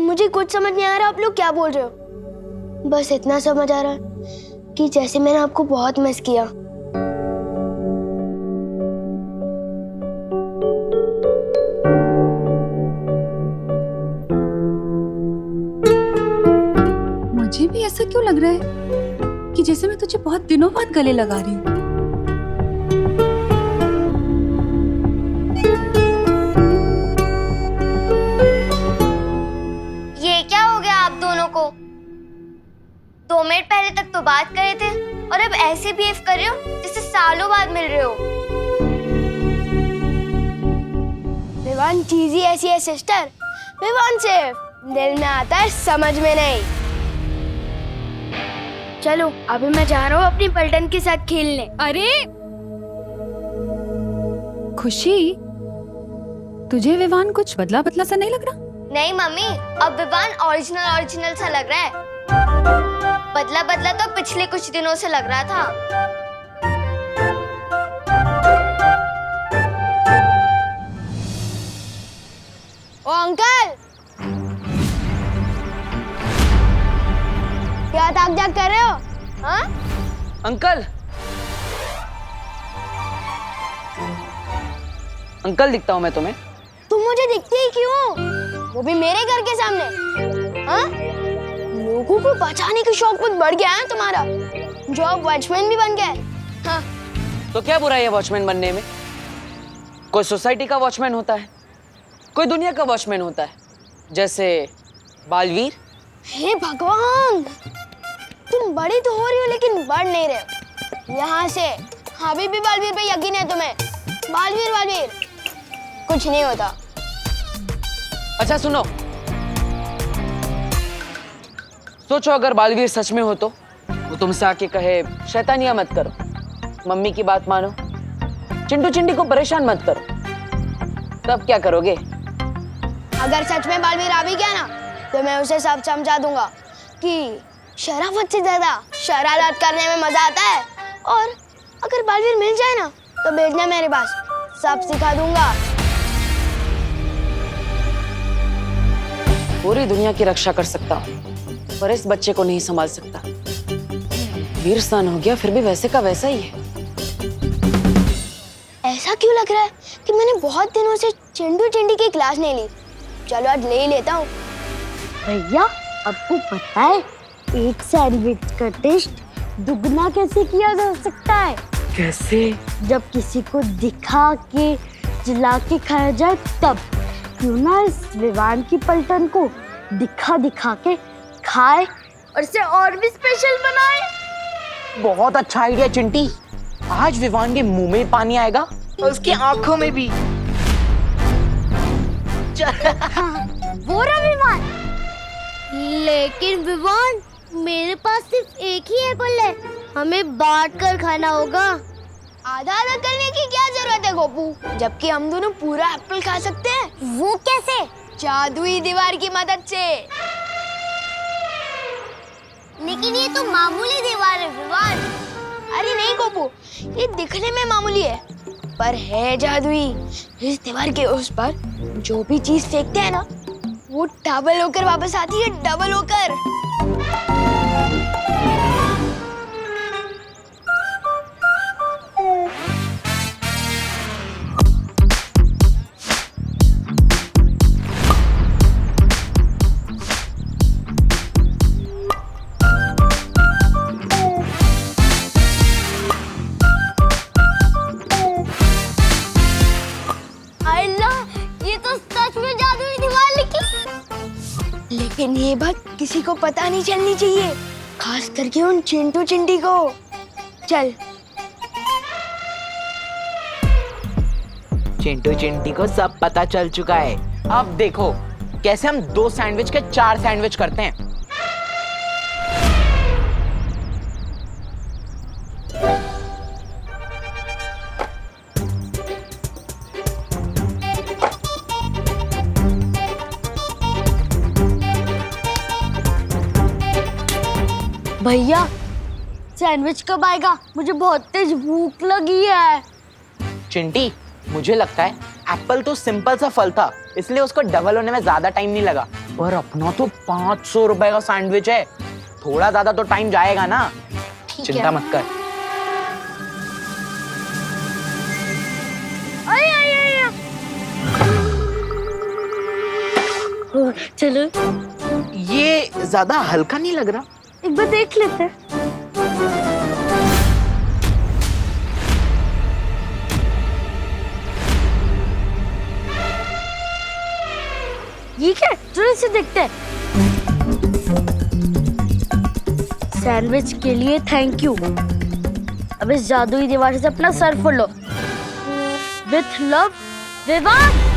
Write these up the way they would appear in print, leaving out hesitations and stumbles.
मुझे कुछ समझ नहीं आ रहा आप लोग क्या बोल रहे हो। बस इतना समझ आ रहा है कि जैसे मैंने आपको बहुत मिस किया। मुझे भी ऐसा क्यों लग रहा है कि जैसे मैं तुझे बहुत दिनों बाद गले लगा रही हूँ। ये क्या हो गया आप दोनों को? 2 मिनट पहले तक तो बात कर रहे थे और अब ऐसे बिहेव कर रहे हो जैसे सालों बाद मिल रहे हो। विवान चीज ही ऐसी है सिस्टर, विवान सिर्फ दिल में आता है समझ में नहीं। चलो अभी मैं जा रहा हूँ अपनी पलटन के साथ खेलने। अरे खुशी, तुझे विवान कुछ बदला बदला सा नहीं लग रहा? नहीं मम्मी, अब विवान ओरिजिनल सा लग रहा है। बदला बदला तो पिछले कुछ दिनों से लग रहा था। ओ अंकल, क्या ताक झाक कर रहे हो? हाँ? अंकल, अंकल दिखता हूँ मैं तुम्हें? तुम मुझे दिखते ही क्यों? वो भी मेरे घर के सामने। हाँ? लोगों को बचाने की शौक बहुत बढ़ गया है तुम्हारा, जो अब वॉचमैन भी बन गए। हाँ? तो क्या बुराई है वॉचमैन बनने में? कोई सोसाइटी का वॉचमैन होता है, कोई दुनिया का वॉचमैन होता है, जैसे बालवीर। हे भगवान, तुम बड़ी तो हो रही हो लेकिन बढ़ नहीं रहे हो। यहाँ से अभी भी बालवीर पे यकीन है तुम्हें? बालवीर कुछ नहीं होता। अच्छा सुनो, सोचो अगर बालवीर सच में हो तो वो तुमसे आके कहे शैतानियां मत करो, मम्मी की बात मानो, चिंटू चिंटी को परेशान मत करो, तब क्या करोगे? अगर सच में बालवीर आ भी गया ना तो मैं उसे सब समझा दूंगा कि शराफत से ज्यादा शरारत करने में मजा आता है। और अगर बालवीर मिल जाए ना तो भेजना मेरे पास, सब सिखा दूंगा। पूरी दुनिया की रक्षा कर सकता हूँ पर इस बच्चे को नहीं संभाल सकता। वीर सन हो गया फिर भी वैसे का वैसा ही है। ऐसा क्यों लग रहा है कि मैंने बहुत दिनों से चिंटू चिंटी की क्लास नहीं ली। चलो आज ले ही लेता हूँ। भैया आपको पता है एक सैंडविच का टेस्ट दुगना कैसे किया जा सकता है? कैसे? जब किसी को दिखा के चिल्ला के खाया जाए तब। क्यों ना इस विवान की पलटन को दिखा दिखा के खाए और इसे और भी स्पेशल बनाए। बहुत अच्छा आइडिया चिंटी। आज विवान के मुंह में पानी आएगा और उसकी आंखों में भी। वो रहा विवान। लेकिन विवान मेरे पास सिर्फ एक ही एप्पल है, हमें बांट कर खाना होगा। आधा आधा करने की क्या जरूरत है गोपू, जबकि हम दोनों पूरा एप्पल खा सकते हैं। वो कैसे? जादुई दीवार की मदद से। लेकिन ये तो मामूली दीवार है विवान। अरे नहीं गोपू, ये दिखने में मामूली है पर है जादुई। इस दीवार के उस पर जो भी चीज फेंकते हैं ना वो डबल होकर वापस आती है, डबल होकर। लेकिन ये बात किसी को पता नहीं चलनी चाहिए, खास करके उन चिंटू चिंटी को। चल। चिंटू चिंटी को सब पता चल चुका है। अब देखो कैसे हम 2 सैंडविच के 4 सैंडविच करते हैं। भैया सैंडविच कब आएगा? मुझे बहुत तेज भूख लगी है। चिंटी मुझे लगता है एप्पल तो सिंपल सा फल था, इसलिए उसको डबल होने में ज्यादा टाइम नहीं लगा। पर अपना तो 500 रुपए का सैंडविच है, थोड़ा ज्यादा तो टाइम जाएगा ना। चिंता मत कर। चलो ये ज्यादा हल्का नहीं लग रहा? एक बार देख लेते हैं। ये क्या, चलो इसे देखते हैं। सैंडविच के लिए थैंक यू। अब इस जादुई दीवार से अपना सर फोड़ लो। With love, Vivaan.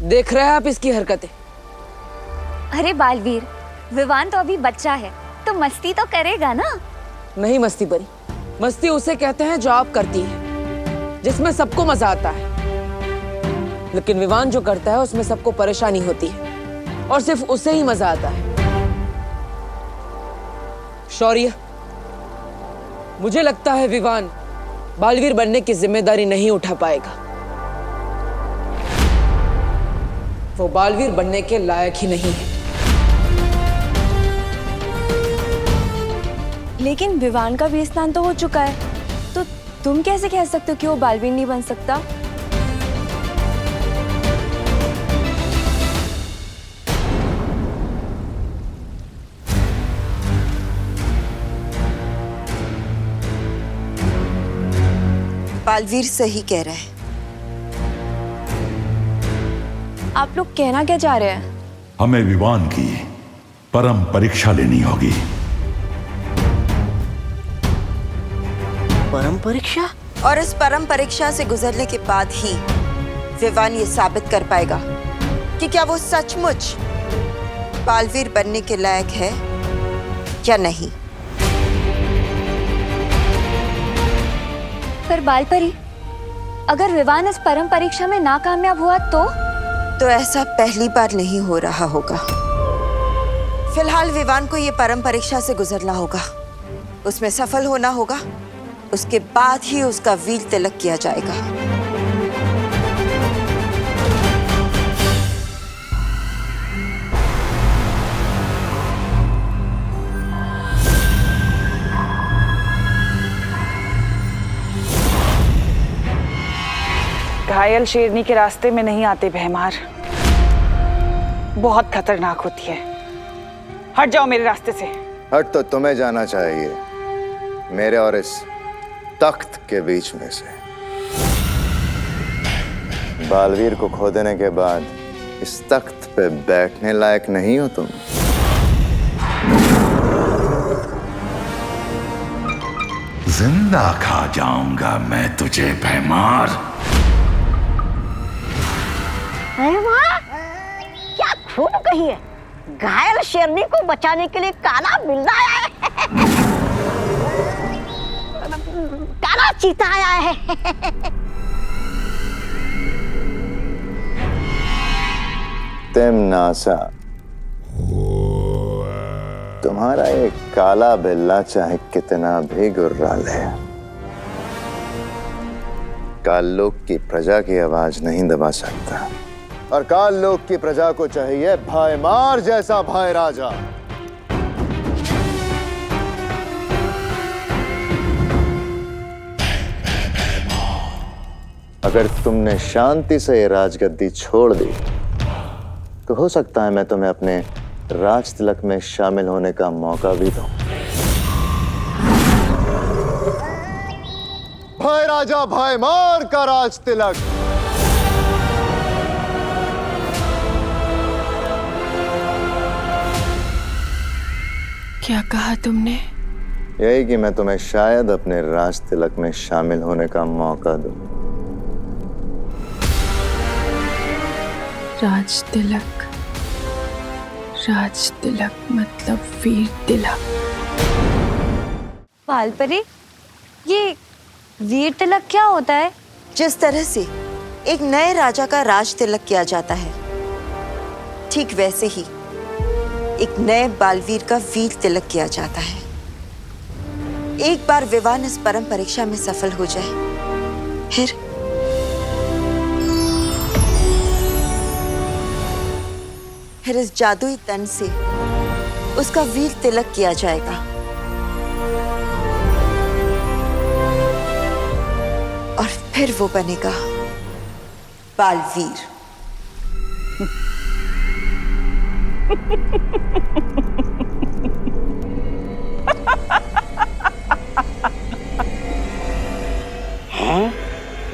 देख रहे हैं आप इसकी हरकतें? अरे बालवीर, विवान तो अभी बच्चा है, तो मस्ती तो करेगा ना। नहीं मस्ती परी, मस्ती उसे कहते हैं जो आप करती हैं, जिसमें सबको मजा आता है। लेकिन विवान जो करता है उसमें सबको परेशानी होती है और सिर्फ उसे ही मजा आता है। शौर्य, मुझे लगता है विवान बालवीर बनने की जिम्मेदारी नहीं उठा पाएगा। वो बालवीर बनने के लायक ही नहीं है। लेकिन विवान का भी स्नान तो हो चुका है, तो तुम कैसे कह सकते हो कि वो बालवीर नहीं बन सकता? बालवीर सही कह रहा है। आप लोग कहना क्या चाह रहे हैं? हमें विवान की परम परीक्षा लेनी होगी। परम परीक्षा? और इस परम परीक्षा से गुजरने के बाद ही विवान ये साबित कर पाएगा कि क्या वो सचमुच बालवीर बनने के लायक है या नहीं। पर बालपरी, अगर विवान इस परम परीक्षा में नाकामयाब हुआ तो ऐसा पहली बार नहीं हो रहा होगा। फिलहाल विवान को ये परम परीक्षा से गुजरना होगा, उसमें सफल होना होगा, उसके बाद ही उसका वीर तिलक किया जाएगा। घायल शेरनी के रास्ते में नहीं आते भैमार, बहुत खतरनाक होती है। हट जाओ मेरे रास्ते से। हट तो तुम्हें जाना चाहिए, मेरे और इस तख्त के बीच में से। बालवीर को खो देने के बाद इस तख्त पे बैठने लायक नहीं हो तुम। जिंदा खा जाऊंगा मैं तुझे भैमार। क्या खूब कही है, घायल शेरनी को बचाने के लिए काला बिल्ला आया है। काला चीता आया है। तेमनासा, तुम्हारा एक काला बिल्ला चाहे कितना भी गुर्रा ले, काल लोक की प्रजा की आवाज नहीं दबा सकता। और काल लोक की प्रजा को चाहिए भाईमार जैसा भाई राजा। अगर तुमने शांति से ये राजगद्दी छोड़ दी तो हो सकता है मैं तुम्हें अपने राज तिलक में शामिल होने का मौका भी दूं। भाई राजा भाईमार का राज तिलक। क्या कहा तुमने? यही कि मैं तुम्हें शायद अपने राज तिलक में शामिल होने का मौका दूं। राज तिलक, राज तिलक मतलब वीर तिलक। बालपरी, ये वीर तिलक क्या होता है? जिस तरह से एक नए राजा का राज तिलक किया जाता है, ठीक वैसे ही एक नए बालवीर का वीर तिलक किया जाता है। एक बार विवान इस परम परीक्षा में सफल हो जाए, फिर इस जादुई तन से उसका वीर तिलक किया जाएगा और फिर वो बनेगा बालवीर।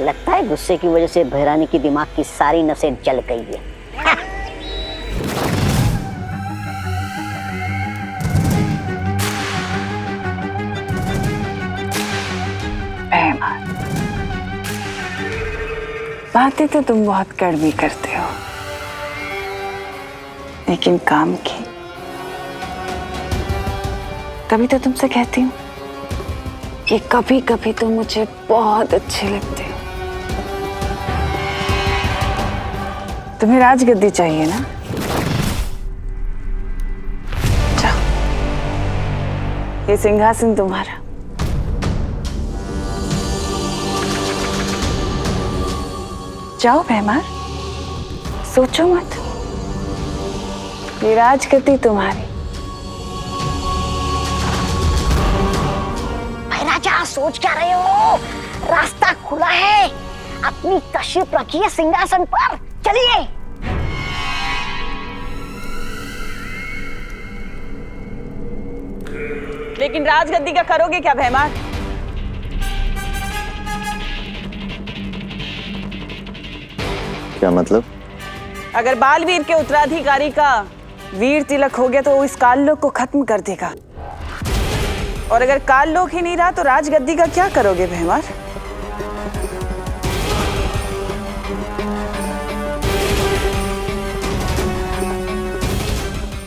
लगता है गुस्से की वजह से भैरानी की दिमाग की सारी नसें जल गई है। बातें तो तुम बहुत कड़वी करते हो, लेकिन काम की तभी तो तुमसे कहती हूँ कि कभी कभी तुम मुझे बहुत अच्छे लगते हो। तुम्हें राजगद्दी चाहिए ना? जाओ, ये सिंहासन तुम्हारा। जाओ भैमार, सोचो मत, ये राजगद्दी तुम्हारी। राजा सोच क्या रहे हो? रास्ता खुला है, अपनी तशरीफ रखिए सिंहासन पर, चलिए। लेकिन राजगद्दी का करोगे क्या भैमार? क्या मतलब? अगर बालवीर के उत्तराधिकारी का वीर तिलक हो गया तो वो इस काललोक को खत्म कर देगा, और अगर काललोक ही नहीं रहा तो राजगद्दी का क्या करोगे भैमार?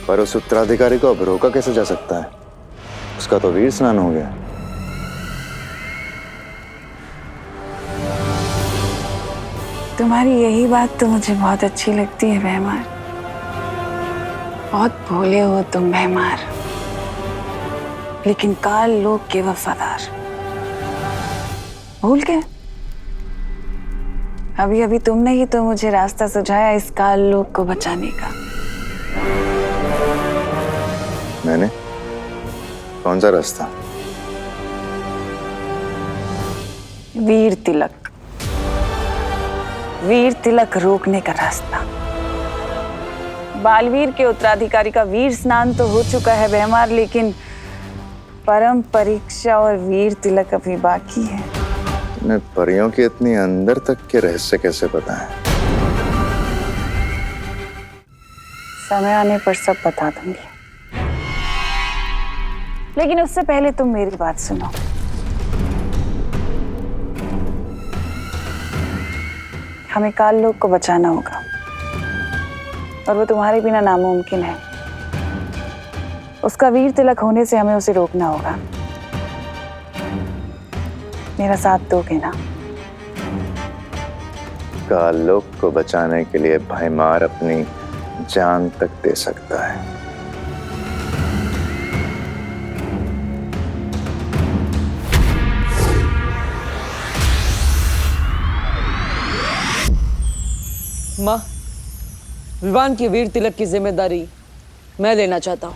पर उस उत्तराधिकारी को अब रोका कैसे जा सकता है? उसका तो वीर स्नान हो गया। तुम्हारी यही बात तो मुझे बहुत अच्छी लगती है भैमार। बहुत भोले हो तुम भैमार, लेकिन काल लोक के वफादार। भूल गए? अभी अभी तुमने ही तो मुझे रास्ता सुझाया इस काल लोक को बचाने का। मैंने? कौन सा रास्ता? वीर तिलक। वीर तिलक रोकने का रास्ता। बालवीर के उत्तराधिकारी का वीर स्नान तो हो चुका है भैमार, लेकिन परम परीक्षा और वीर तिलक अभी बाकी है। तुम्हें परियों के इतनी अंदर तक के रहस्य कैसे पता है? समय आने पर सब बता दूंगी, लेकिन उससे पहले तुम मेरी बात सुनो। हमें काल लोक को बचाना होगा, और वो तुम्हारे बिना नामुमकिन है। उसका वीर तिलक होने से हमें उसे रोकना होगा। मेरा साथ दोगे ना? काल लोक को बचाने के लिए भैमार अपनी जान तक दे सकता है। माँ, विवान की वीर तिलक की जिम्मेदारी मैं लेना चाहता हूँ।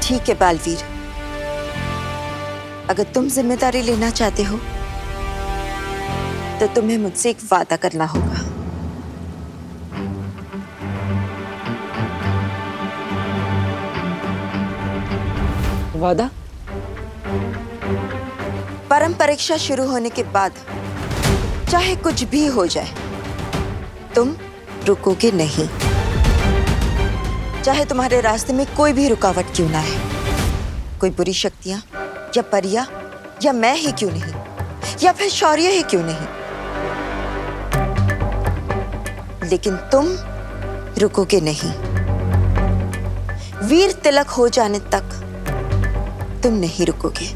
ठीक है बालवीर, अगर तुम जिम्मेदारी लेना चाहते हो तो तुम्हें मुझसे एक वादा करना होगा। वादा? परम परीक्षा शुरू होने के बाद चाहे कुछ भी हो जाए, तुम रुकोगे नहीं। चाहे तुम्हारे रास्ते में कोई भी रुकावट क्यों ना है, कोई बुरी शक्तियां या परियां या मैं ही क्यों नहीं, या फिर शौर्य ही क्यों नहीं, लेकिन तुम रुकोगे नहीं। वीर तिलक हो जाने तक तुम नहीं रुकोगे।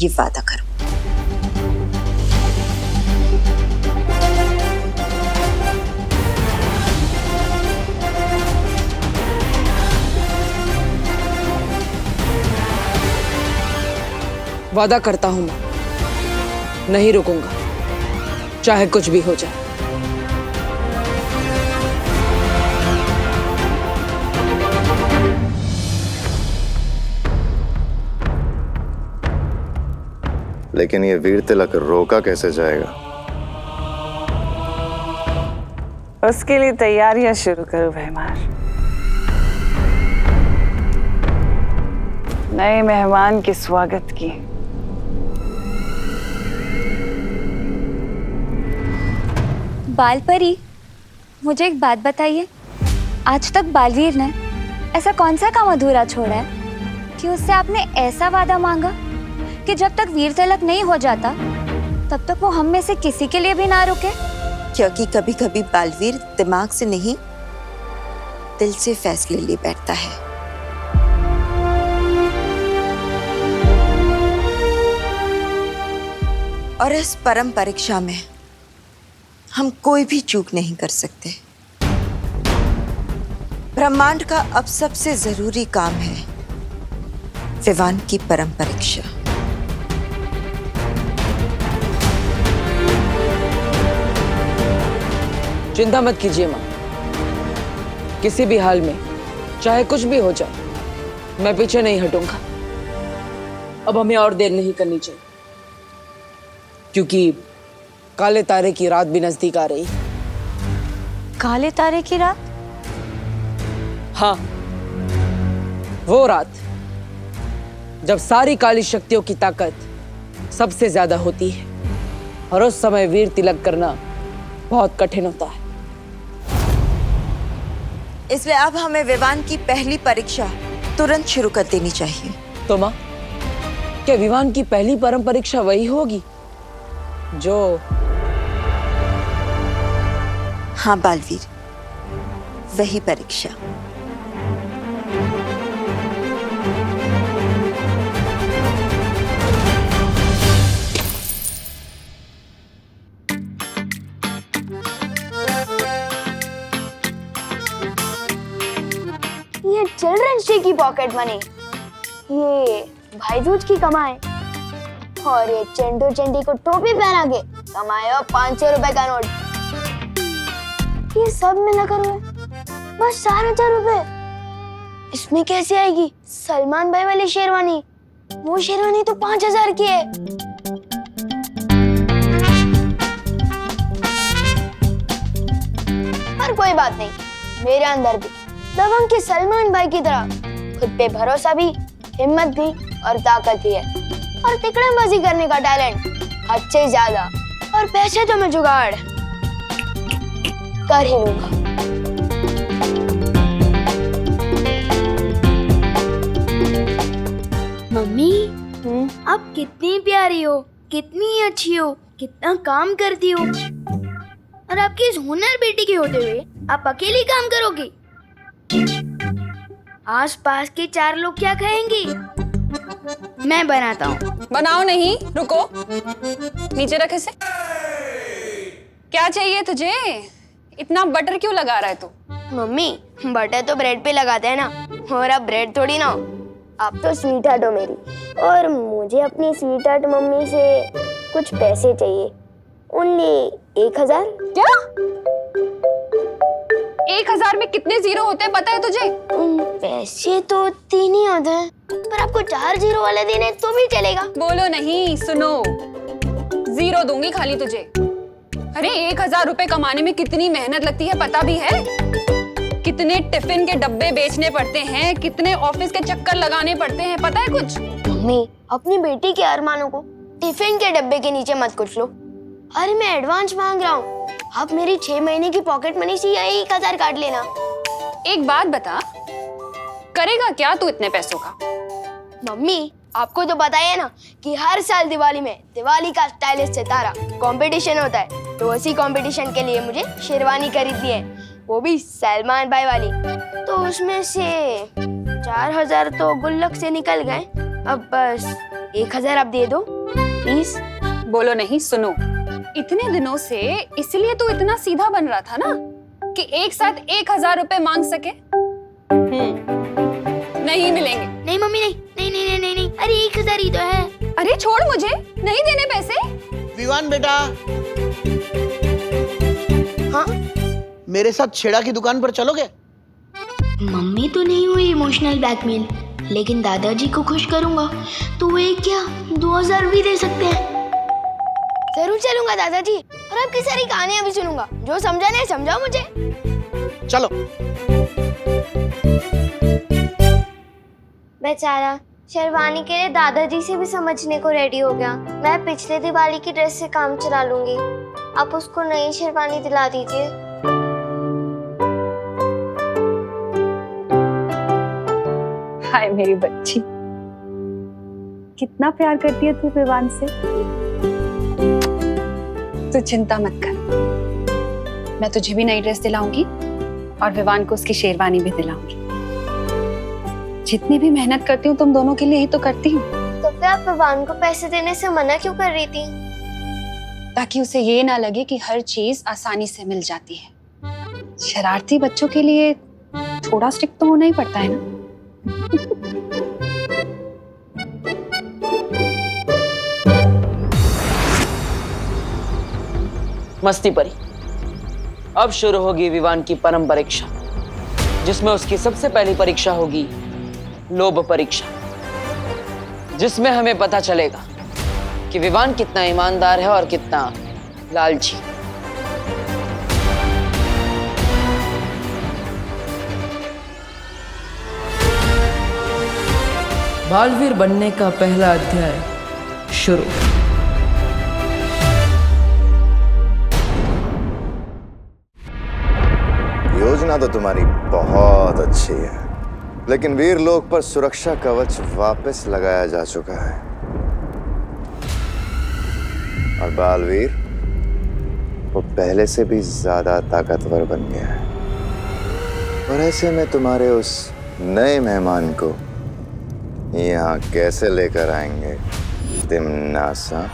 ये वादा करो। वादा करता हूं मैं, नहीं रुकूंगा, चाहे कुछ भी हो जाए। लेकिन ये वीर तिलक रोका कैसे जाएगा? उसके लिए तैयारियां शुरू करो भैमार। नए मेहमान के स्वागत की। बालपरी, मुझे एक बात बताइए, आज तक बालवीर ने ऐसा कौन सा काम अधूरा छोड़ा है कि उससे आपने ऐसा वादा मांगा कि जब तक वीर तिलक नहीं हो जाता तब तक वो हम में से किसी के लिए भी ना रुके? क्योंकि कभी कभी बालवीर दिमाग से नहीं, दिल से फैसले ले बैठता है। और इस परम परीक्षा में हम कोई भी चूक नहीं कर सकते। ब्रह्मांड का अब सबसे जरूरी काम है विवान की परम परीक्षा। चिंता मत कीजिए माँ, किसी भी हाल में चाहे कुछ भी हो जाए मैं पीछे नहीं हटूंगा। अब हमें और देर नहीं करनी चाहिए क्योंकि काले तारे की रात भी नजदीक आ रही। काले तारे की रात? हाँ, वो रात जब सारी काली शक्तियों की ताकत सबसे ज्यादा होती है और उस समय वीर तिलक करना बहुत कठिन होता है। इसलिए अब हमें विवान की पहली परीक्षा तुरंत शुरू कर देनी चाहिए। तो माँ, क्या विवान की पहली परम परीक्षा वही होगी जो? हाँ बालवीर, वही परीक्षा। ये चिल्ड्रंस डे की पॉकेट मनी, ये भाई दूज की कमाई, और ये चंडू चंडी को टोपी पहना के कमाए 500 रुपए का नोट, ये सब मिलाकर हुए बस 4,000 रुपए। इसमें कैसे आएगी सलमान भाई वाली शेरवानी? वो शेरवानी तो 5,000 की है। पर कोई बात नहीं, मेरे अंदर भी दबंग के सलमान भाई की तरह खुद पे भरोसा भी, हिम्मत भी और ताकत भी है, और तिकड़मबाजी करने का टैलेंट अच्छे ज्यादा, और पैसे तो मैं जुगाड़ कर ही लूंगा। मम्मी, आप कितनी प्यारी हो, कितनी अच्छी हो, कितना काम करती हो, और आपकी इस हुनर बेटी के होते हुए आप अकेली काम करोगी? आस-पास के 4 लोग क्या कहेंगे? मैं बनाता हूँ। बनाओ नहीं, रुको, नीचे रखे से। क्या चाहिए तुझे? इतना बटर क्यों लगा रहा है तू? मम्मी, बटर तो ब्रेड पे लगाते हैं ना, और अब ब्रेड थोड़ी ना हो। आप तो स्वीट हार्ट हो मेरी, और मुझे अपनी स्वीट हार्ट मम्मी से कुछ पैसे चाहिए। ओनली 1,000। क्या? 1,000 में कितने जीरो होते हैं पता है तुझे? पैसे तो 3 ही होते हैं, पर आपको 4 जीरो वाले देने तो भी चलेगा। बोलो नहीं, सुनो, जीरो दूंगी खाली तुझे। अरे 1,000 रुपए कमाने में कितनी मेहनत लगती है पता भी है? कितने टिफिन के डब्बे बेचने पड़ते हैं, कितने ऑफिस के चक्कर लगाने पड़ते हैं, पता है कुछ? मम्मी, अपनी बेटी के अरमानों को टिफिन के डब्बे के नीचे मत कुछ लो। अरे मैं एडवांस मांग रहा हूँ, आप मेरी 6 महीने की पॉकेट मनी से यही 1,000 काट लेना। एक बात बता, करेगा क्या तू इतने पैसों का? मम्मी, आपको तो पता ही है ना कि हर साल दिवाली में दिवाली का स्टाइलिश सितारा कंपटीशन होता है, तो उसी कंपटीशन के लिए मुझे शेरवानी खरीदनी है, वो भी सलमान भाई वाली। तो उसमें से 4,000 तो गुल्लक से निकल गए, अब बस 1,000 आप दे दो। प्लीज। बोलो नहीं, सुनो। इतने दिनों से इसलिए तो इतना सीधा बन रहा था ना कि एक साथ 1000 रुपए मांग सके। नहीं मिलेंगे। नहीं मम्मी, नहीं नहीं नहीं नहीं नहीं, नहीं। अरे 1000 ही तो है। अरे छोड़, मुझे नहीं देने पैसे। विवान बेटा, हाँ मेरे साथ छेड़ा की दुकान पर चलोगे? मम्मी तो नहीं हुई इमोशनल ब्लैकमेल, लेकिन दादाजी को खुश करूंगा तो वे क्या 2000 भी दे सकते हैं। जरूर चलूंगा दादाजी, और आपकी सारी कहानियां भी सुनूंगा। जो समझा नहीं समझाओ मुझे। चलो। बेचारा शेरवानी के लिए दादाजी से भी समझने को रेडी हो गया। मैं पिछले दिवाली की ड्रेस से काम चला लूंगी, आप उसको नई शेरवानी दिला दीजिए। हाय मेरी बच्ची, कितना प्यार करती है तू विवान से। तू चिंता मत कर, मैं तुझे भी नई ड्रेस दिलाऊंगी और विवान को उसकी शेरवानी भी दिलाऊंगी। जितनी भी मेहनत करती हूँ तुम दोनों के लिए ही तो करती हूँ। तो फिर आप विवान को पैसे देने से मना क्यों कर रही थी? ताकि उसे ये ना लगे कि हर चीज आसानी से मिल जाती है। शरारती बच्चों के लिए थोड़ा स्ट्रिक्ट तो होना ही पड़ता है ना। मस्ती परी, अब शुरू होगी विवान की परम परीक्षा, जिसमें उसकी सबसे पहली परीक्षा होगी लोभ परीक्षा, जिसमें हमें पता चलेगा कि विवान कितना ईमानदार है और कितना लालची। बालवीर बनने का पहला अध्याय शुरू। योजना तो तुम्हारी बहुत अच्छी है, लेकिन वीरलोक पर सुरक्षा कवच वापस लगाया जा चुका है और बालवीर वो पहले से भी ज्यादा ताकतवर बन गया है। और ऐसे में तुम्हारे उस नए मेहमान को यहाँ कैसे लेकर आएंगे तिमनासा?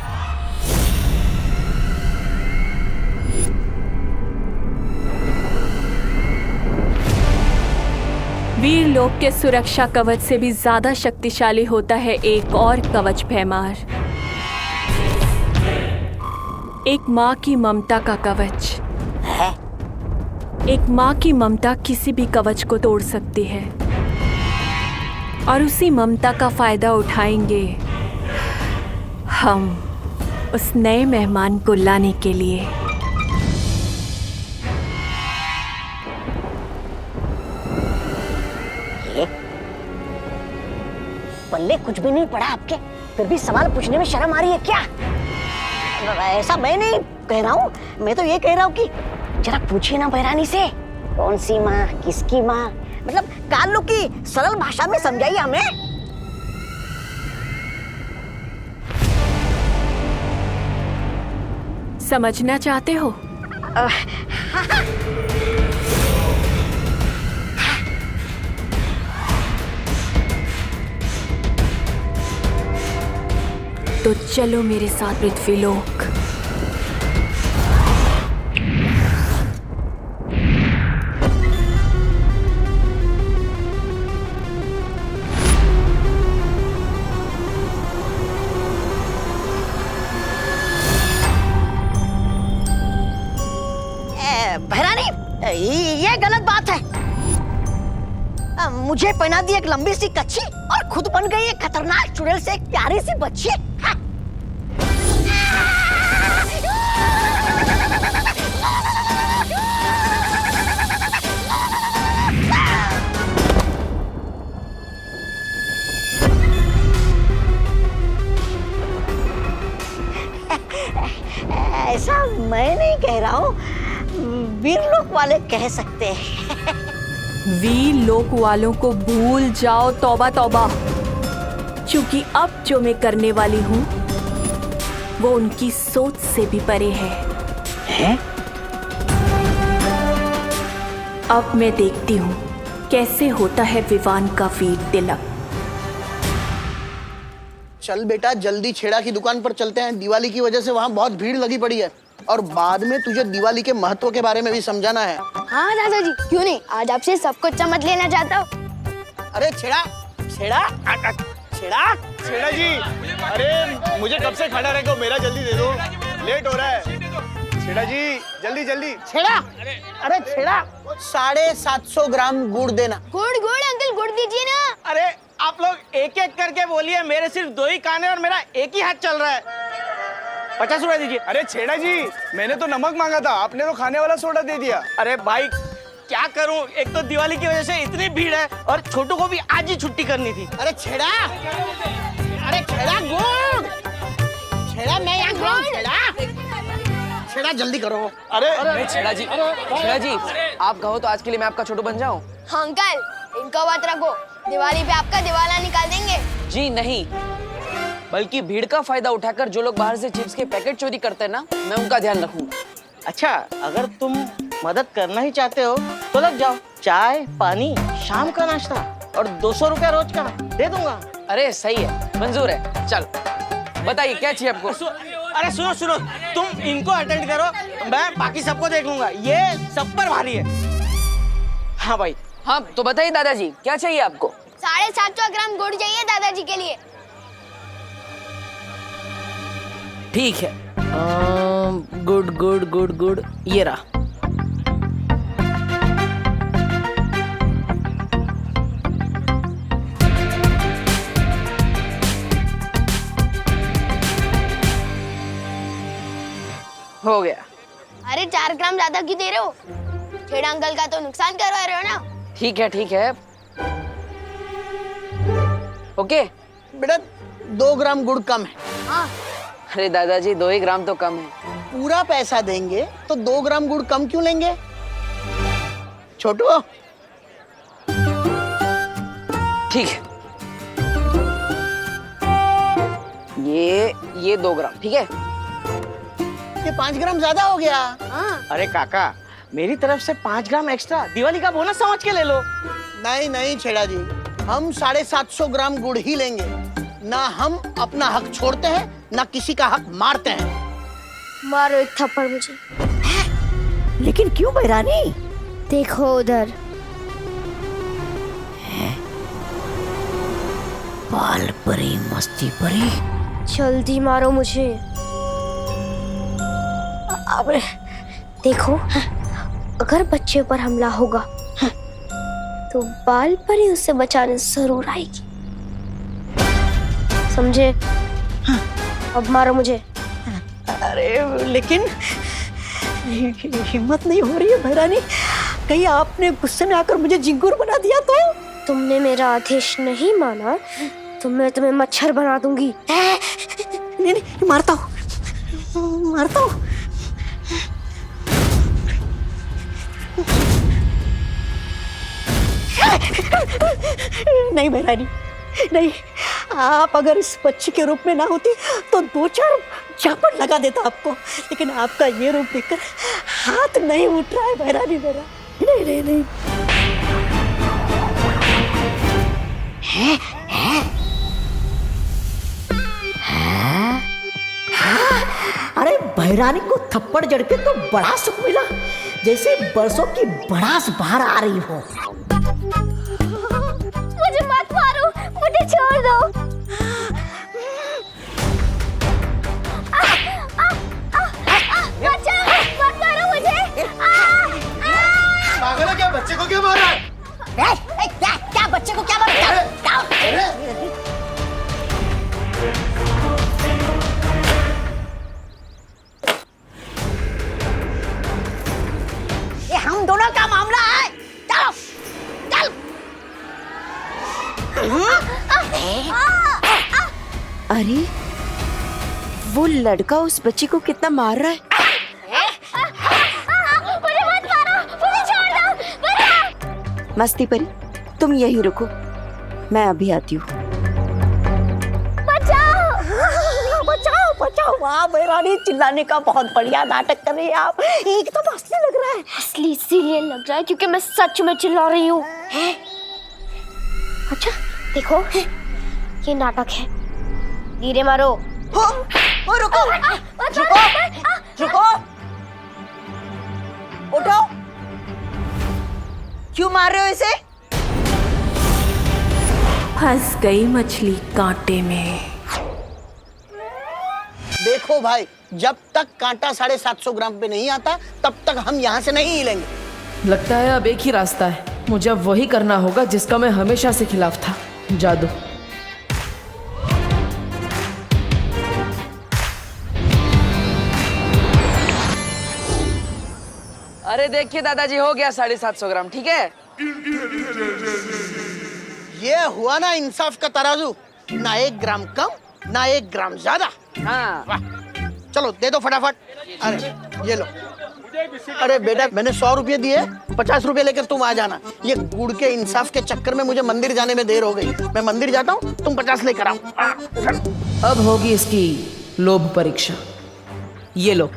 वीरलोक के सुरक्षा कवच से भी ज्यादा शक्तिशाली होता है एक और कवच भैमार, एक माँ की ममता का कवच। एक माँ की ममता किसी भी कवच को तोड़ सकती है और उसी ममता का फायदा उठाएंगे हम उस नए मेहमान को लाने के लिए। पल्ले कुछ भी नहीं पड़ा आपके, फिर भी सवाल पूछने में शर्म आ रही है क्या? ऐसा मैं नहीं कह रहा हूँ, मैं तो ये कह रहा हूँ कि जरा पूछिए ना बहरानी से, कौन सी माँ, किसकी माँ, मतलब काल्लू की सरल भाषा में समझाइए हमें। समझना चाहते हो? तो चलो मेरे साथ पृथ्वीलोक। बहरानी, ये गलत बात है। मुझे पहना दी एक लंबी सी कच्ची और खुद बन गई एक खतरनाक चुड़ैल से एक प्यारी सी बच्ची। ऐसा मैं नहीं कह रहा हूँ, वीरलोक वाले कह सकते हैं। वीरलोक वालों को भूल जाओ, तौबा तौबा, क्योंकि अब जो मैं करने वाली हूँ वो उनकी सोच से भी परे है? अब मैं देखती हूँ कैसे होता है विवान का वीर तिलक। चल बेटा, जल्दी छेड़ा की दुकान पर चलते हैं। दिवाली की वजह से वहाँ बहुत भीड़ लगी पड़ी है और बाद में तुझे दिवाली के महत्व के बारे में भी समझाना है। हाँ दादाजी, क्यों नहीं, आज आपसे सब कुछ समझ लेना चाहता हूँ। अरे छेड़ा छेड़ा छेड़ा छेड़ा जी, अरे मुझे कब से खड़ा रखो, मेरा जल्दी दे दो, लेट हो रहा है। छेड़ा जी जल्दी जल्दी। छेड़ा, अरे छेड़ा 750 ग्राम गुड़ देना। गुड़ गुड़ अंकल, गुड़ दीजिए ना। अरे आप लोग एक एक करके बोलिए, मेरे सिर्फ 2 ही कान है और मेरा एक ही हाथ चल रहा है। 50 रुपए दीजिए। अरे छेड़ा जी, मैंने तो नमक मांगा था, आपने तो खाने वाला सोडा दे दिया। अरे भाई क्या करूं, एक तो दिवाली की वजह से इतनी भीड़ है और छोटू को भी आज ही छुट्टी करनी थी। अरे छेड़ा, अरे छेड़ा गुड़, छेड़ा मैं यहाँ गुड़, छेड़ा जल्दी करो। अरे छेड़ा जी, आप कहो तो आज के लिए मैं आपका छोटू बन जाऊं? हाँ अंकल, इनको बात रखो, दिवाली पे आपका दिवाला निकाल देंगे। जी नहीं, बल्कि भीड़ का फायदा उठाकर जो लोग बाहर से चिप्स के पैकेट चोरी करते हैं ना, मैं उनका ध्यान रखूंगा। अच्छा, अगर तुम मदद करना ही चाहते हो तो लग जाओ। चाय पानी, शाम का नाश्ता और 200 रुपया रोज का दे दूंगा। अरे सही है, मंजूर है। चल बताइए क्या चाहिए आपको? अरे सुनो सुनो, तुम इनको अटेंड करो, मैं बाकी सबको देख लूंगा, ये सब पर भारी है। हाँ भाई। हाँ तो बताइए दादाजी, क्या चाहिए आपको? 750 ग्राम गुड़ चाहिए दादाजी के लिए। ठीक है, गुड गुड गुड गुड, ये रहा। हो गया। अरे 4 ग्राम ज्यादा क्यों दे रहे हो? छेड़ा अंकल का तो नुकसान करवा रहे हो ना। ठीक है। ओके बेटा 2 ग्राम गुड़ कम है। हाँ। अरे दादाजी 2 ही ग्राम तो कम है। पूरा पैसा देंगे तो 2 ग्राम गुड़ कम क्यों लेंगे? छोटू ठीक है, ये 2 ग्राम ठीक है। ये 5 ग्राम ज्यादा हो गया। हाँ। अरे काका, मेरी तरफ से 5 ग्राम एक्स्ट्रा दिवाली का बोनस समझ के ले लो। नहीं छेड़ा जी, हम 750 ग्राम गुड़ ही लेंगे। ना हम अपना हक छोड़ते हैं, ना किसी का हक मारते हैं। मारो एक थप्पड़ मुझे। लेकिन क्यों बहरानी? देखो उधर। बाल परी मस्ती परी। जल्दी मारो मुझे। अब देखो, अगर बच्चे पर हमला होगा तो बाल परी उसे बचाने जरूर आएगी, समझे? अब मारो मुझे। अरे लेकिन हिम्मत नहीं हो रही है बहरानी, कहीं आपने गुस्से में आकर मुझे झिंगुर बना दिया तो? तुमने मेरा आदेश नहीं माना तो मैं तुम्हें मच्छर बना दूंगी। नहीं, मारता हूँ। नहीं बहरानी, नहीं, आप अगर इस बच्ची के रूप में ना होती तो 2-4 झापड़ लगा देता आपको, लेकिन आपका ये रूप देखकर हाथ नहीं उठ रहा है बहरानी मेरा। नहीं। अरे बहरानी को थप्पड़ जड़ के तो बड़ा सुख मिला, जैसे बरसों की बड़ास बाहर आ रही हो। मुझे मत मारो, मुझे छोड़ दो। बचाओ, मत मारो मुझे। पागल है क्या? बच्चे को क्यों मार रहा है? क्या बच्चे को क्या मारा? ये हम दोनों का मामला है, चलो चल। अरे वो लड़का उस बच्ची को कितना मार रहा है। मुझे मत मारो, मुझे छोड़ दो। मस्ती परी, तुम यहीं रुको, मैं अभी आती हूँ। बचाओ। वाह बहरानी, चिल्लाने का बहुत बढ़िया नाटक कर रही है आप, एकदम असली लग रहा है। असली इसीलिए लग रहा है क्योंकि मैं सच में चिल्ला रही हूँ। अच्छा देखो, ये नाटक है, धीरे मारो। हो रुको रुको रुको, उठो। क्यों मार रहे हो इसे? फंस गई मछली कांटे में। देखो भाई, जब तक कांटा 750 ग्राम पे नहीं आता तब तक हम यहाँ से नहीं हिलेंगे। लगता है अब एक ही रास्ता है, मुझे अब वही करना होगा जिसका मैं हमेशा से खिलाफ था, जादू। अरे देखिए दादाजी, हो गया 750 ग्राम, ठीक है? ये हुआ ना इंसाफ का तराजू, ना 1 ग्राम कम ना 1 ग्राम ज्यादा। हाँ। वाह, चलो दे दो फटाफट। अरे ये लो। अरे बेटा, मैंने 100 रुपये दिए, 50 रुपये लेकर तुम आ जाना। ये गुड़ के इंसाफ के चक्कर में मुझे मंदिर जाने में देर हो गई। मैं मंदिर जाता हूँ, तुम 50 लेकर आओ। अब होगी इसकी लोभ परीक्षा। ये लो।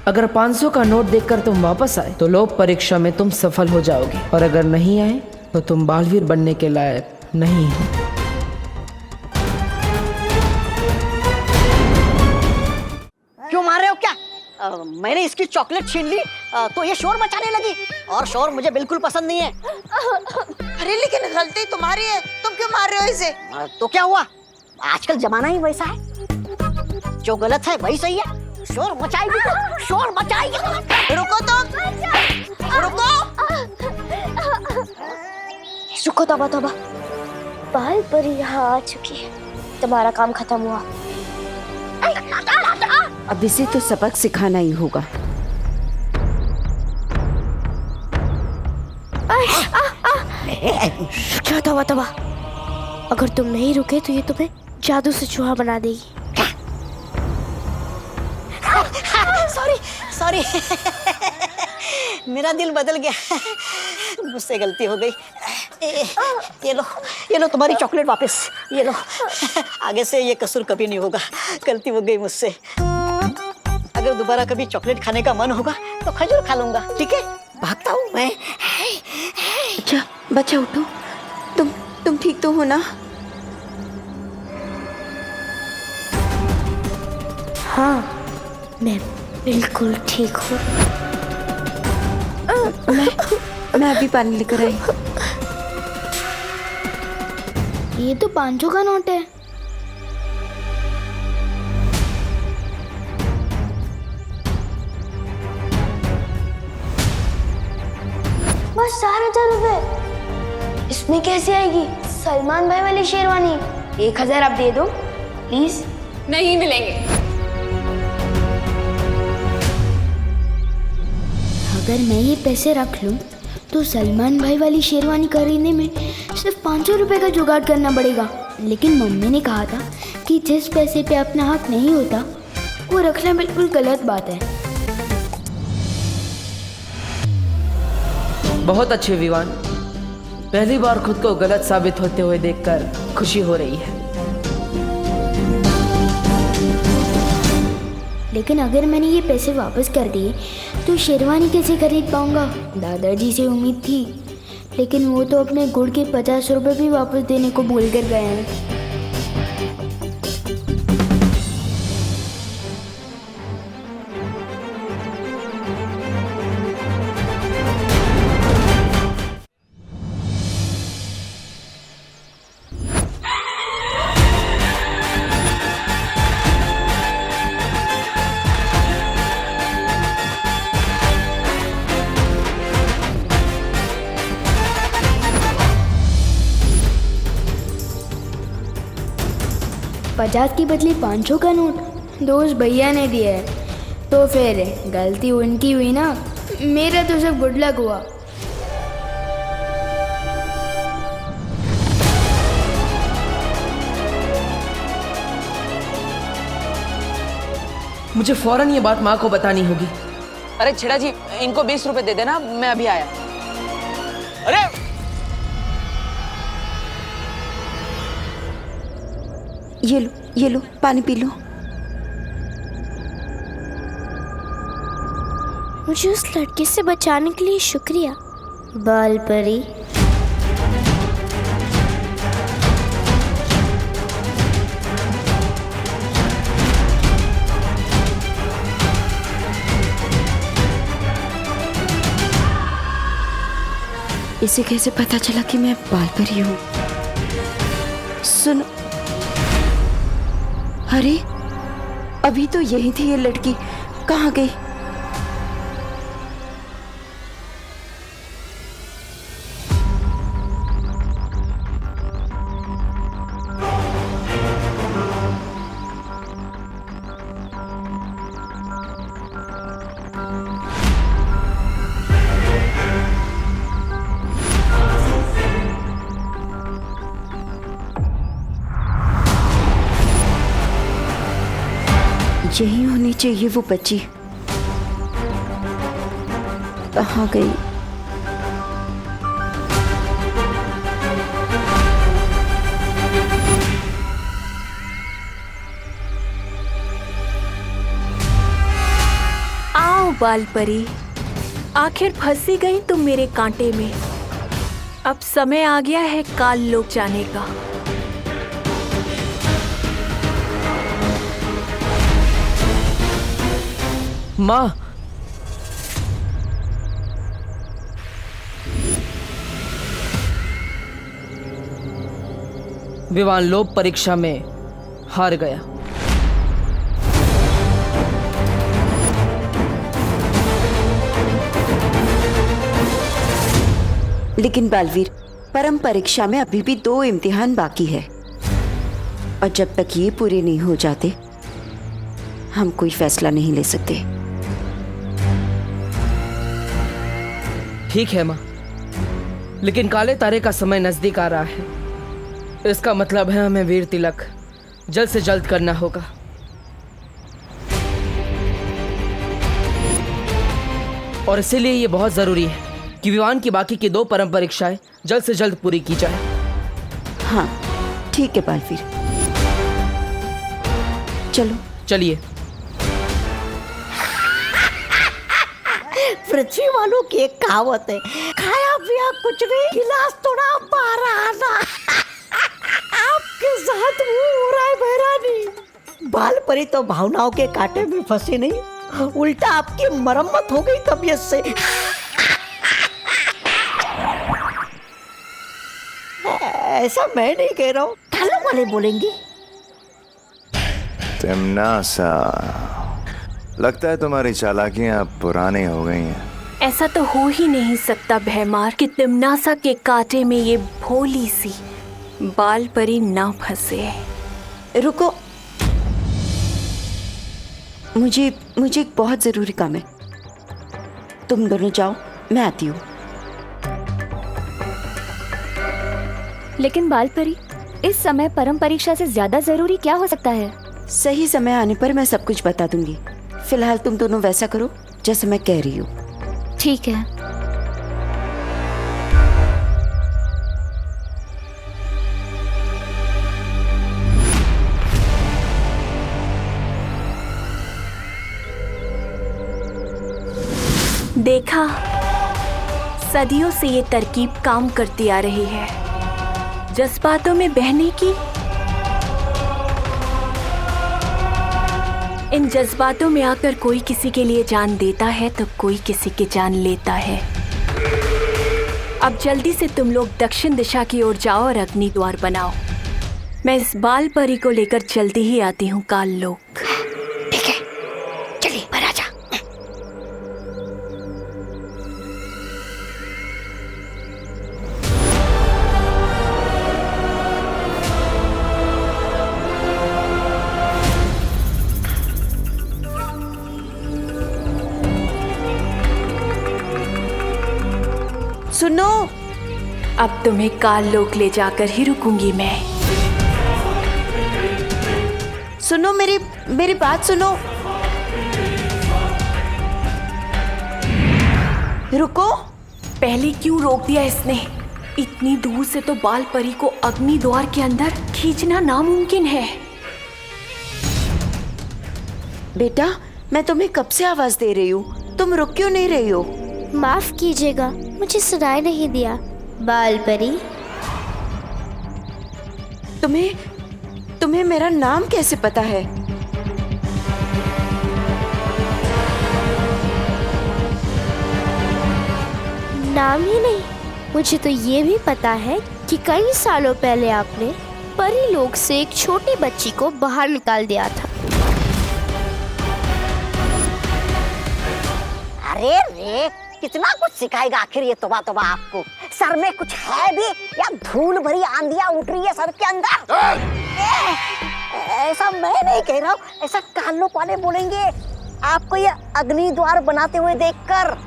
अगर 500 का नोट देखकर तुम वापस आए तो लोभ परीक्षा में तुम सफल हो जाओगे, और अगर नहीं आए तो तुम बालवीर बनने के लायक नहीं हो। क्यों मार रहे हो क्या? मैंने इसकी चॉकलेट छीन ली तो ये शोर मचाने लगी, और शोर मुझे बिल्कुल पसंद नहीं है। अरे लेकिन गलती तुम्हारी है, तुम क्यों मार रहे हो इसे? तो क्या हुआ, आजकल जमाना ही वैसा है, जो गलत है वही सही है। शोर मचाएगी तो शोर मचाएगी। रुको तुम, रुको। रुको, तोबा तोबा, बाल परी यहाँ आ चुकी है, तुम्हारा काम खत्म हुआ। अब इसे तो सबक सिखाना ही होगा। तोबा तोबा, अगर तुम नहीं रुके तो ये तुम्हें जादू से चूहा बना देगी। सॉरी सॉरी, मेरा दिल बदल गया, मुझसे गलती हो गई। ये लो तुम्हारी चॉकलेट वापस, ये लो। आगे से ये कसूर कभी नहीं होगा, गलती हो गई मुझसे। अगर दोबारा कभी चॉकलेट खाने का मन होगा तो खजूर खा लूंगा, ठीक है? भागता हूँ मैं। अच्छा बच्चा, उठो। तुम ठीक तो हो ना? हाँ, मैं बिल्कुल ठीक हूँ। मैं अभी पानी लेकर आई। ये तो 500 का नोट है। बस 4,000 रुपए, इसमें कैसे आएगी सलमान भाई वाली शेरवानी? 1,000 आप दे दो प्लीज। नहीं मिलेंगे। अगर मैं ये पैसे रख लूं तो सलमान भाई वाली शेरवानी खरीदने में सिर्फ 500 रुपए का जुगाड़ करना पड़ेगा। लेकिन मम्मी ने कहा था कि जिस पैसे पे अपना हक नहीं होता वो रखना बिल्कुल गलत बात है। बहुत अच्छे विवान, पहली बार खुद को गलत साबित होते हुए देखकर खुशी हो रही है। लेकिन अगर मैंने ये पैसे वापस कर दिए तो शेरवानी कैसे खरीद पाऊंगा? दादाजी से उम्मीद थी, लेकिन वो तो अपने गुड़ के 50 रुपए भी वापस देने को भूल कर गए हैं। पचास की बदले 500 का नोट दोस्त भैया ने दिया है, तो फिर गलती उनकी हुई ना, मेरा तो सब गुड लक हुआ। मुझे फौरन ये बात माँ को बतानी होगी। अरे छेड़ा जी, इनको 20 रुपए दे देना, मैं अभी आया। अरे ये लो पानी पी लो। मुझे उस लड़के से बचाने के लिए शुक्रिया बाल परी। इसे कैसे पता चला कि मैं बाल परी हूँ? सुनो, अरे अभी तो यही थी ये लड़की, कहाँ गई? यही होनी चाहिए वो बच्ची, कहाँ गई? आओ बाल परी, आखिर फंसी गई तुम मेरे कांटे में। अब समय आ गया है काल लोक जाने का। माँ, विवान लोक परीक्षा में हार गया। लेकिन बालवीर, परम परीक्षा में अभी भी 2 इम्तिहान बाकी है और जब तक ये पूरे नहीं हो जाते हम कोई फैसला नहीं ले सकते। ठीक है माँ, लेकिन काले तारे का समय नजदीक आ रहा है। इसका मतलब है हमें वीर तिलक जल्द से जल्द करना होगा। और इसीलिए ये बहुत जरूरी है कि विवान की बाकी की 2 परम परीक्षाएं जल्द से जल्द पूरी की जाए। हाँ ठीक है बालवीर, चलो चलिए। पृथ्वी वालों की एक कहावत है, खाया पिया कुछ नहीं, गिलास तोड़ा बारह आना। आपके साथ वो हो रहा है बहरानी। बाल परी तो भावनाओं के कांटे में फंसी नहीं, उल्टा आपकी मरम्मत हो गई तबीयत से। ऐसा मैं नहीं कह रहा हूँ, ढालों वाले बोलेंगे। तिमनासा, लगता है तुम्हारी चालाकियां अब पुरानी हो गई हैं। ऐसा तो हो ही नहीं सकता भैमार कि तिमनासा के कांटे में ये भोली सी बाल परी ना फंसे। रुको, मुझे एक बहुत जरूरी काम है। तुम दोनों जाओ, मैं आती हूँ। लेकिन बाल परी, इस समय परम परीक्षा से ज्यादा जरूरी क्या हो सकता है? सही समय आने पर मैं सब कुछ बता दूंगी। फिलहाल तुम दोनों वैसा करो जैसे मैं कह रही हूँ। ठीक है। देखा, सदियों से ये तरकीब काम करती आ रही है, जज्बातों में बहने की। इन जज्बातों में आकर कोई किसी के लिए जान देता है तो कोई किसी की जान लेता है। अब जल्दी से तुम लोग दक्षिण दिशा की ओर जाओ और अग्नि द्वार बनाओ। मैं इस बाल परी को लेकर जल्दी ही आती हूँ काल लोक। ठीक है, चलिए बना जा। सुनो, अब तुम्हें काल लोक ले जाकर ही रुकूंगी मैं। सुनो, मेरी बात सुनो। रुको। पहले क्यों रोक दिया इसने? इतनी दूर से तो बाल परी को अग्नि द्वार के अंदर खींचना नामुमकिन है। बेटा, मैं तुम्हें कब से आवाज दे रही हूँ तुम रुक क्यों नहीं रही हो? माफ कीजिएगा, मुझे सुनाई नहीं दिया। बाल परी, तुम्हें मेरा नाम कैसे पता है? नाम ही नहीं, मुझे तो ये भी पता है कि कई सालों पहले आपने परी लोग से एक छोटी बच्ची को बाहर निकाल दिया था। अरे रे, कितना कुछ सिखाएगा आखिर ये तोबा तोबा आपको। सर में कुछ है भी या धूल भरी आंधियां उठ रही है सर के अंदर? ऐसा मैं नहीं कह रहा हूँ, ऐसा कान वाले बोलेंगे आपको ये अग्नि द्वार बनाते हुए देखकर।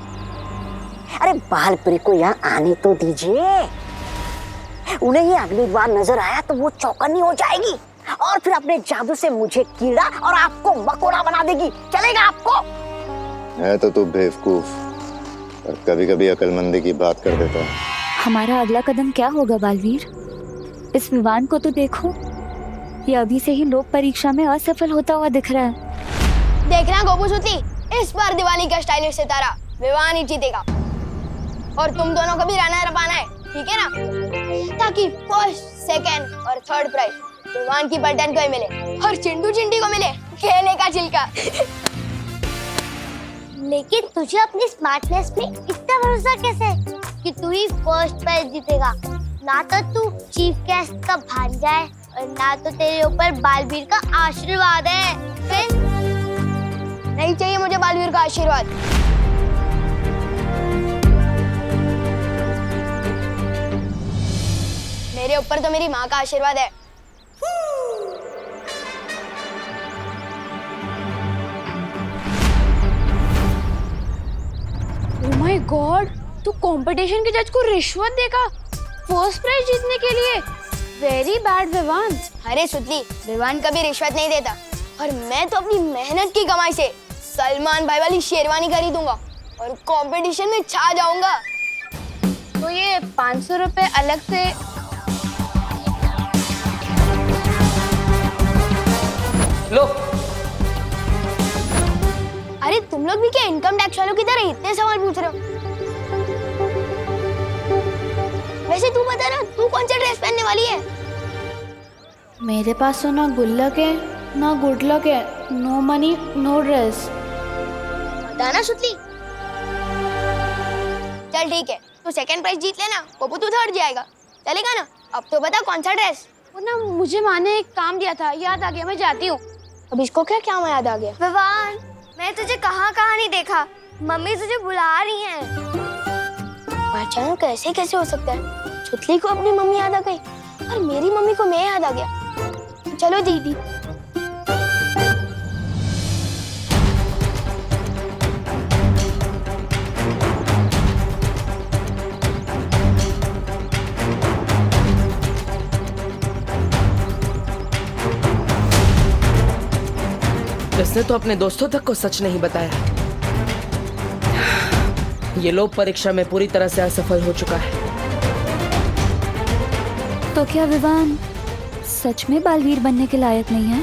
अरे बालपरी को यहाँ आने तो दीजिए, उन्हें ये अग्नि द्वार नजर आया तो वो चौकन्नी हो जाएगी और फिर अपने जादू से मुझे कीड़ा और आपको मकोड़ा बना देगी। चलेगा आपको? है तो तू बेवकूफ, पर कभी कभी अकलमंदी की बात कर देता है। हमारा अगला कदम क्या होगा बालवीर? इस विवान को तो देखो, ये अभी से ही लोक परीक्षा में असफल होता हुआ दिख रहा है। देखना गोपू सुतली, इस बार दिवाली का स्टाइलिश सितारा विवान ही जीतेगा और तुम दोनों को भी रनर अप आना है, ठीक है ना? ताकि फर्स्ट, सेकंड और थर्ड प्राइज विवान की पलटन को ही मिले और चिंटू चिंटी को मिले केले का छिलका। लेकिन तुझे अपनी स्मार्टनेस पे इतना भरोसा कैसे है कि तू ही फर्स्ट प्राइज जीतेगा? ना तो तू चीफ गेस्ट का भांजा है और ना तो तेरे ऊपर बालवीर का आशीर्वाद है। फिर नहीं चाहिए मुझे बालवीर का आशीर्वाद। मेरे ऊपर तो मेरी माँ का आशीर्वाद है। ओह माय गॉड, तू कंपटीशन के जज को रिश्वत देगा फर्स्ट प्राइज जीतने के लिए? Very bad Vivaan. अरे सुतली, विवान कभी रिश्वत नहीं देता और मैं तो अपनी मेहनत की कमाई से सलमान भाई वाली शेरवानी खरीदूंगा और कंपटीशन में छा जाऊंगा। तो ये 500 रुपए अलग से लो। अरे तुम लोग भी क्या इनकम टैक्स वालों की तरह इतने सवाल पूछ रहे हो? वैसे तू बता ना, तू कौन सा ड्रेस पहनने वाली है? मेरे पास तो ना गुल्लक है ना गुड लक है, नो मनी नो ड्रेस। बताना सुतली। चल ठीक है, तू सेकंड प्राइज जीत लेना, पप्पू तू थर्ड जाएगा, चलेगा ना? अब तो बता कौन सा ड्रेस? वो ना मुझे माँ ने एक काम दिया था, याद आ गया, मैं जाती हूँ। अब इसको क्या क्या याद आ गया? विवान, मैं तुझे कहाँ नहीं देखा, मम्मी तुझे बुला रही हैं। अचानक कैसे कैसे हो सकता है? सुतली को अपनी मम्मी याद आ गई और मेरी मम्मी को मैं याद आ गया। चलो दीदी। इसने तो अपने दोस्तों तक को सच नहीं बताया। ये लोक परीक्षा में पूरी तरह से असफल हो चुका है। तो क्या विवान सच में बालवीर बनने के लायक नहीं है?